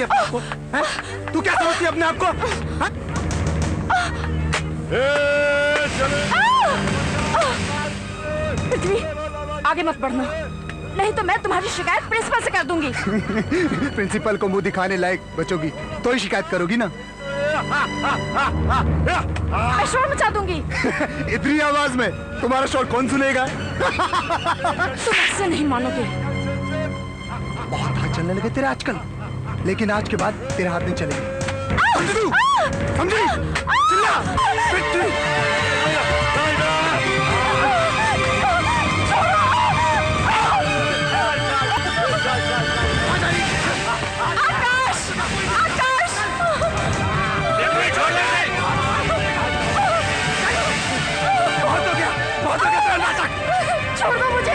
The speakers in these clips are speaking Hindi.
समझती है अपने आप को? तू क्या समझती है अपने आप को? पृथ्वी, आगे मत बढ़ना, नहीं तो मैं तुम्हारी शिकायत प्रिंसिपल से कर दूंगी। प्रिंसिपल को मुंह दिखाने लायक बचोगी तो ही शिकायत करोगी ना? मैं शोर मचा दूंगी। इतनी आवाज में तुम्हारा शोर कौन सुनेगा? तुम ऐसे नहीं मानोगे। बहुत हाथ चलने लगे तेरे आजकल, लेकिन आज के बाद तेरे हाथ नहीं चलेंगे। समझी? चिल्ला! छोड़ दो मुझे।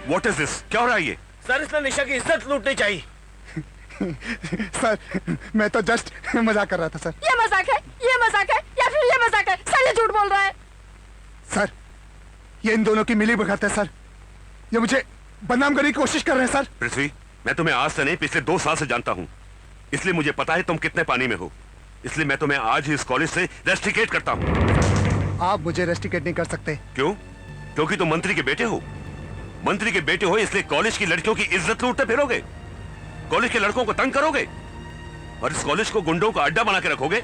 What is this? क्या हो रहा है ये? सर, इसने निशा की इज्जत लूटनी चाहिए। सर, मैं तो जस्ट मजाक कर रहा था सर। ये मजाक है या फिर ये मजाक है? सर ये झूठ बोल रहा है। सर, ये इन दोनों की मिली भगत है सर। ये मुझे बदनाम करने की कोशिश कर रहे हैं सर। पृथ्वी, मैं तुम्हें आज से नहीं पिछले 2 साल से जानता हूँ, इसलिए मुझे पता है तुम कितने पानी में हो। इसलिए मैं तुम्हें आज ही इस कॉलेज से रेस्टिकेट करता हूँ। आप मुझे रेस्टिकेट नहीं कर सकते। क्यों? क्योंकि तुम मंत्री के बेटे हो। मंत्री के बेटे हो इसलिए कॉलेज की लड़कियों की इज्जत लूटते फिरोगे, कॉलेज के लड़कों को तंग करोगे और इस कॉलेज को गुंडों का अड्डा बना के रखोगे।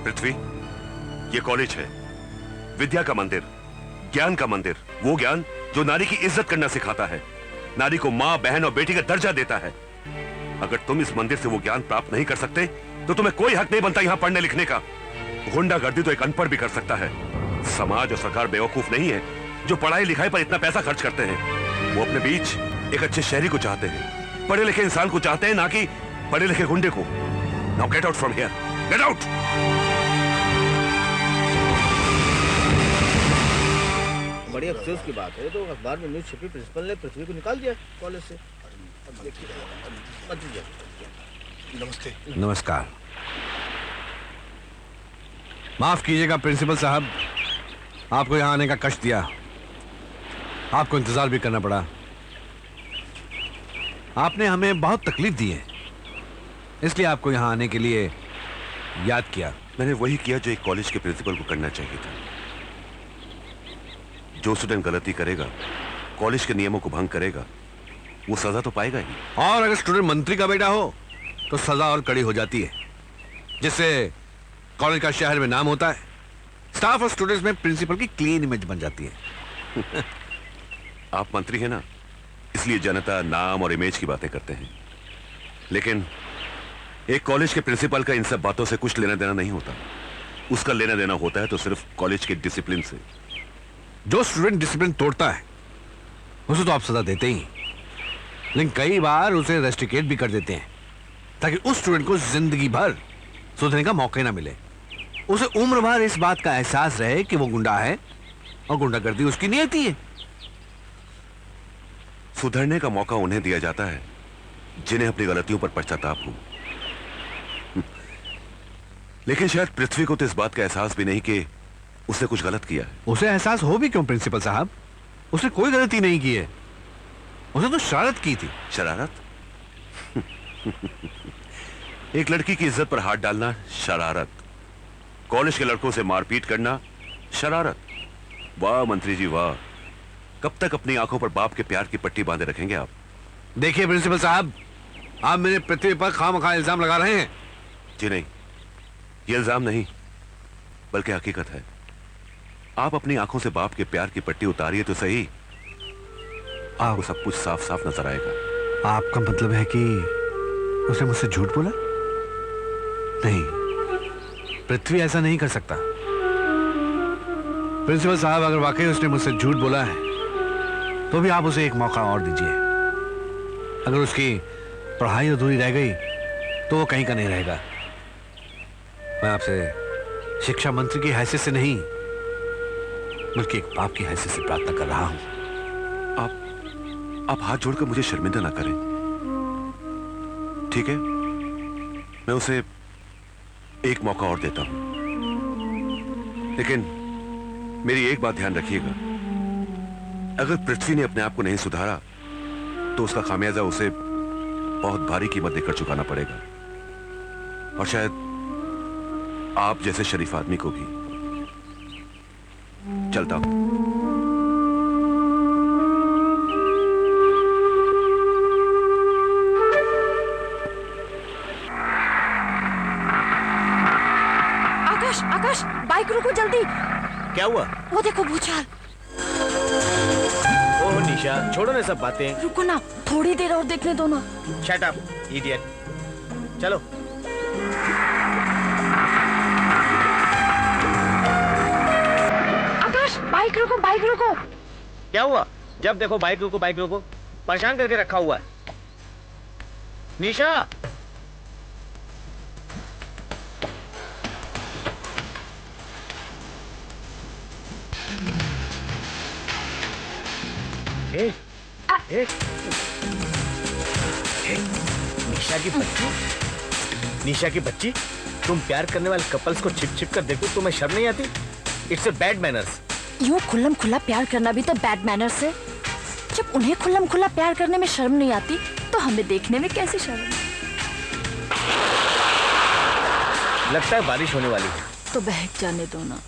पृथ्वी, ये कॉलेज है विद्या का मंदिर, ज्ञान का मंदिर, वो ज्ञान जो नारी की इज्जत करना सिखाता है, नारी को मां, बहन और बेटी का दर्जा देता है। अगर तुम इस मंदिर से वो ज्ञान प्राप्त नहीं कर सकते तो तुम्हें कोई हक नहीं बनता यहां पढ़ने लिखने का। गुंडागर्दी तो एक अनपढ़ भी कर सकता है। समाज और सरकार बेवकूफ नहीं है जो पढ़ाई लिखाई पर इतना पैसा खर्च करते हैं। वो अपने बीच एक अच्छे शहरी को चाहते हैं, पढ़े लिखे इंसान को चाहते हैं, ना कि पढ़े लिखे गुंडे को। Now get out from here, get out. बड़ी अफसोस की बात है, तो अखबार में न्यूज छपी, प्रिंसिपल ने पृथ्वी को निकाल दिया कॉलेज से। नमस्ते। नमस्कार। माफ कीजिएगा प्रिंसिपल साहब, आपको यहां आने का कष्ट दिया, आपको इंतजार भी करना पड़ा। आपने हमें बहुत तकलीफ दी है, इसलिए आपको यहां आने के लिए याद किया। मैंने वही किया जो एक कॉलेज के प्रिंसिपल को करना चाहिए था। जो स्टूडेंट गलती करेगा, कॉलेज के नियमों को भंग करेगा, वो सजा तो पाएगा ही। और अगर स्टूडेंट मंत्री का बेटा हो तो सजा और कड़ी हो जाती है, जिससे कॉलेज का शहर में नाम होता है, स्टाफ और स्टूडेंट्स में प्रिंसिपल की क्लीन इमेज बन जाती है। आप मंत्री हैं ना, इसलिए जनता नाम और इमेज की बातें करते हैं, लेकिन एक कॉलेज के प्रिंसिपल का इन सब बातों से कुछ लेना देना नहीं होता। उसका लेना देना होता है तो सिर्फ कॉलेज के डिसिप्लिन से। जो स्टूडेंट डिसिप्लिन तोड़ता है उसे तो आप सजा देते ही, लेकिन कई बार उसे रेस्ट्रिकेट भी कर देते हैं ताकि उस स्टूडेंट को जिंदगी भर सुधरने का मौका ही ना मिले। उसे उम्र भर इस बात का एहसास रहे कि वो गुंडा है और गुंडागर्दी उसकी नियति है। सुधरने का मौका उन्हें दिया जाता है जिन्हें अपनी गलतियों पर पश्चाताप हो। लेकिन शायद पृथ्वी को तो इस बात का एहसास भी नहीं कि उसने कुछ गलत किया है। उसे एहसास हो भी क्यों प्रिंसिपल साहब? उसने कोई गलती नहीं की है, उसने तो शरारत की थी। शरारत? एक लड़की की इज्जत पर हाथ डालना शरारत, कॉलेज के लड़कों से मारपीट करना शरारत। वाह मंत्री जी वाह, कब तक अपनी आंखों पर बाप के प्यार की पट्टी बांधे रखेंगे आप? देखिए प्रिंसिपल साहब, आप मेरे पृथ्वी पर खामखा इल्जाम लगा रहे हैं। जी नहीं, ये इल्जाम नहीं बल्कि हकीकत है। आप अपनी आंखों से बाप के प्यार की पट्टी उतारिए तो सही, आपको सब कुछ साफ साफ नजर आएगा। आपका मतलब है कि उसने मुझसे झूठ बोला? नहीं, पृथ्वी ऐसा नहीं कर सकता। प्रिंसिपल साहब, अगर वाकई उसने मुझसे झूठ बोला है तो भी आप उसे एक मौका और दीजिए। अगर उसकी पढ़ाई अधूरी रह गई तो वो कहीं का नहीं रहेगा। मैं आपसे शिक्षा मंत्री की हैसियत से नहीं बल्कि एक बाप की हैसियत से प्रार्थना कर रहा हूं। आप हाथ जोड़कर मुझे शर्मिंदा ना करें, ठीक है? मैं उसे एक मौका और देता हूं, लेकिन मेरी एक बात ध्यान रखिएगा, अगर पृथ्वी ने अपने आप को नहीं सुधारा तो उसका खामियाजा उसे बहुत भारी कीमत देकर चुकाना पड़ेगा, और शायद आप जैसे शरीफ आदमी को भी। चलता हूं। आकाश, आकाश, बाइक रोको जल्दी। क्या हुआ? वो देखो भूचाल। ओह निशा, छोड़ो ना सब बातें। रुको ना, थोड़ी देर और देखने दो ना। Shut up idiot. चलो। आकाश, बाइक रोको, बाइक रोको। क्या हुआ? जब देखो बाइक रोको, बाइक रोको, परेशान करके रखा हुआ है। निशा, निशा की बच्ची, निशा की बच्ची, तुम प्यार करने वाले कपल्स को छिप छिप कर देखो, तुम्हें शर्म नहीं आती? It's a bad manners. यूं खुल्लम खुल्ला प्यार करना भी तो बैड मैनर्स है। जब उन्हें खुल्लम खुल्ला प्यार करने में शर्म नहीं आती तो हमें देखने में कैसे शर्म? लगता है बारिश होने वाली है। तो बहक जाने दो ना।